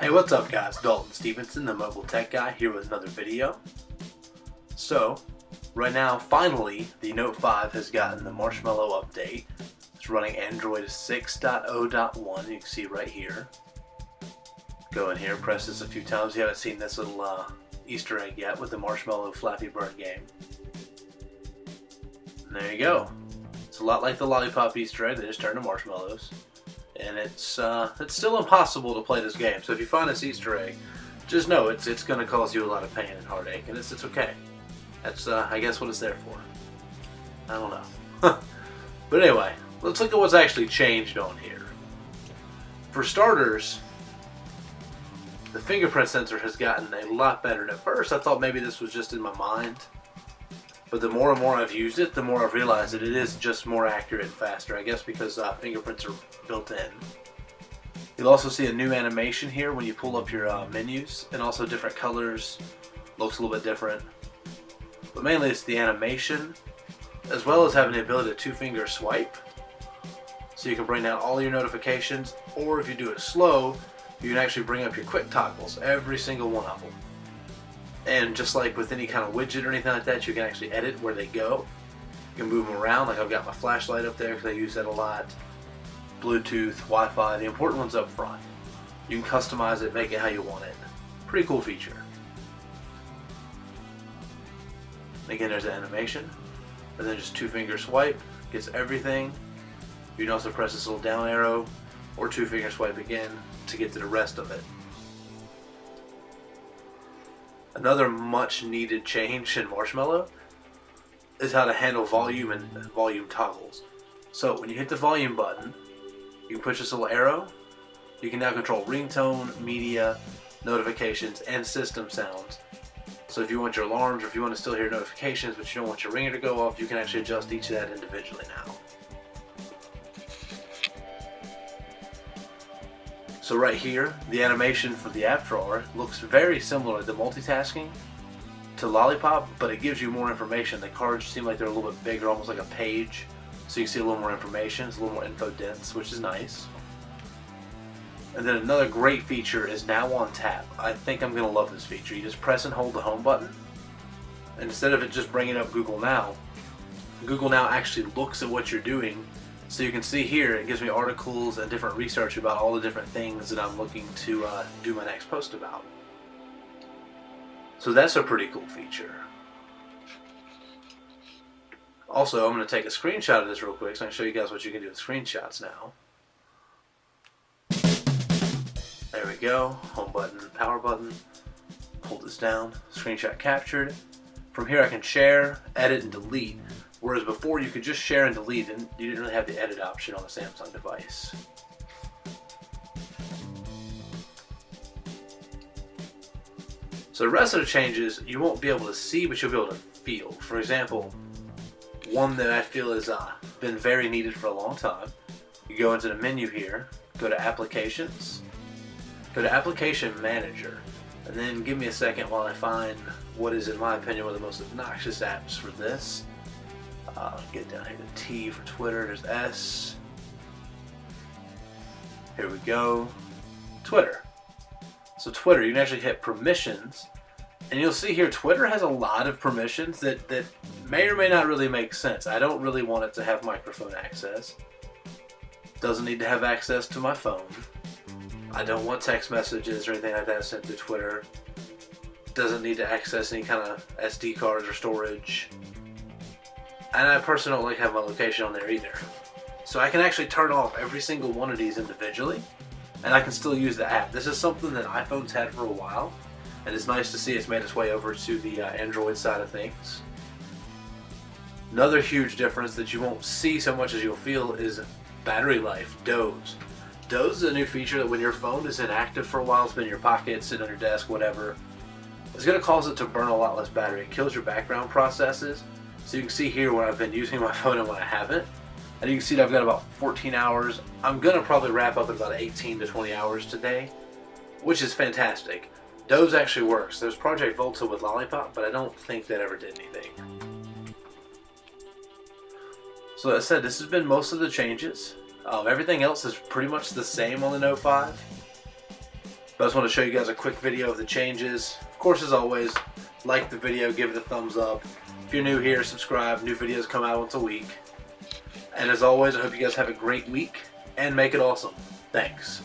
Hey, what's up guys? Dalton Stevenson, the mobile tech guy, here with another video. So, right now, finally, the Note 5 has gotten the Marshmallow update. It's running Android 6.0.1, you can see right here. Go in here, press this a few times. You haven't seen this little Easter egg yet with the Marshmallow Flappy Bird game. And there you go. It's a lot like the Lollipop Easter egg, they just turned to marshmallows. And it's still impossible to play this game. So if you find this Easter egg, just know it's going to cause you a lot of pain and heartache, and it's okay. That's I guess what it's there for. I don't know. But anyway, let's look at what's actually changed on here. For starters, the fingerprint sensor has gotten a lot better. And at first, I thought maybe this was just in my mind. But the more and more I've used it, the more I've realized that it is just more accurate and faster. I guess because fingerprints are built in. You'll also see a new animation here when you pull up your menus, and also different colors. Looks a little bit different. But mainly it's the animation, as well as having the ability to two-finger swipe. So you can bring down all your notifications, or if you do it slow, you can actually bring up your quick toggles, every single one of them. And just like with any kind of widget or anything like that, you can actually edit where they go. You can move them around, like I've got my flashlight up there because I use that a lot. Bluetooth, Wi-Fi, the important ones up front. You can customize it, make it how you want it. Pretty cool feature. Again, there's the animation. And then just two-finger swipe, gets everything. You can also press this little down arrow, or two-finger swipe again to get to the rest of it. Another much needed change in Marshmallow is how to handle volume and volume toggles. So when you hit the volume button, you can push this little arrow. You can now control ringtone, media, notifications, and system sounds. So if you want your alarms, or if you want to still hear notifications but you don't want your ringer to go off, you can actually adjust each of that individually now. So right here, the animation for the app drawer looks very similar to the multitasking to Lollipop, but it gives you more information. The cards seem like they're a little bit bigger, almost like a page. So you can see a little more information, it's a little more info dense, which is nice. And then another great feature is now on tap. I think I'm going to love this feature. You just press and hold the home button, and instead of it just bringing up Google Now actually looks at what you're doing. So you can see here, it gives me articles and different research about all the different things that I'm looking to do my next post about. So that's a pretty cool feature. Also, I'm going to take a screenshot of this real quick so I can show you guys what you can do with screenshots now. There we go, home button, power button. Hold this down, screenshot captured. From here I can share, edit, and delete. Whereas before you could just share and delete, and you didn't really have the edit option on a Samsung device. So the rest of the changes you won't be able to see, but you'll be able to feel. For example, one that I feel has been very needed for a long time. You go into the menu here, go to Applications, go to Application Manager, and then give me a second while I find what is, in my opinion, one of the most obnoxious apps for this. Get down here to T for Twitter, there's S. Here we go. Twitter. So Twitter, you can actually hit permissions, and you'll see here Twitter has a lot of permissions that may or may not really make sense. I don't really want it to have microphone access. Doesn't need to have access to my phone. I don't want text messages or anything like that sent to Twitter. Doesn't need to access any kind of SD cards or storage. And I personally don't like having my location on there either. So I can actually turn off every single one of these individually, and I can still use the app. This is something that iPhones had for a while, and it's nice to see it's made its way over to the Android side of things. Another huge difference that you won't see so much as you'll feel is battery life, doze. Doze is a new feature that when your phone is inactive for a while, it's been in your pocket, sitting on your desk, whatever, it's going to cause it to burn a lot less battery. It kills your background processes. So you can see here when I've been using my phone and when I haven't. And you can see that I've got about 14 hours. I'm going to probably wrap up at about 18 to 20 hours today, which is fantastic. Doze actually works. There's Project Volta with Lollipop, but I don't think that ever did anything. So as I said, this has been most of the changes. Everything else is pretty much the same on the Note 5. But I just want to show you guys a quick video of the changes. Of course, as always, like the video, give it a thumbs up. If you're new here, subscribe. New videos come out once a week. And as always, I hope you guys have a great week and make it awesome. Thanks.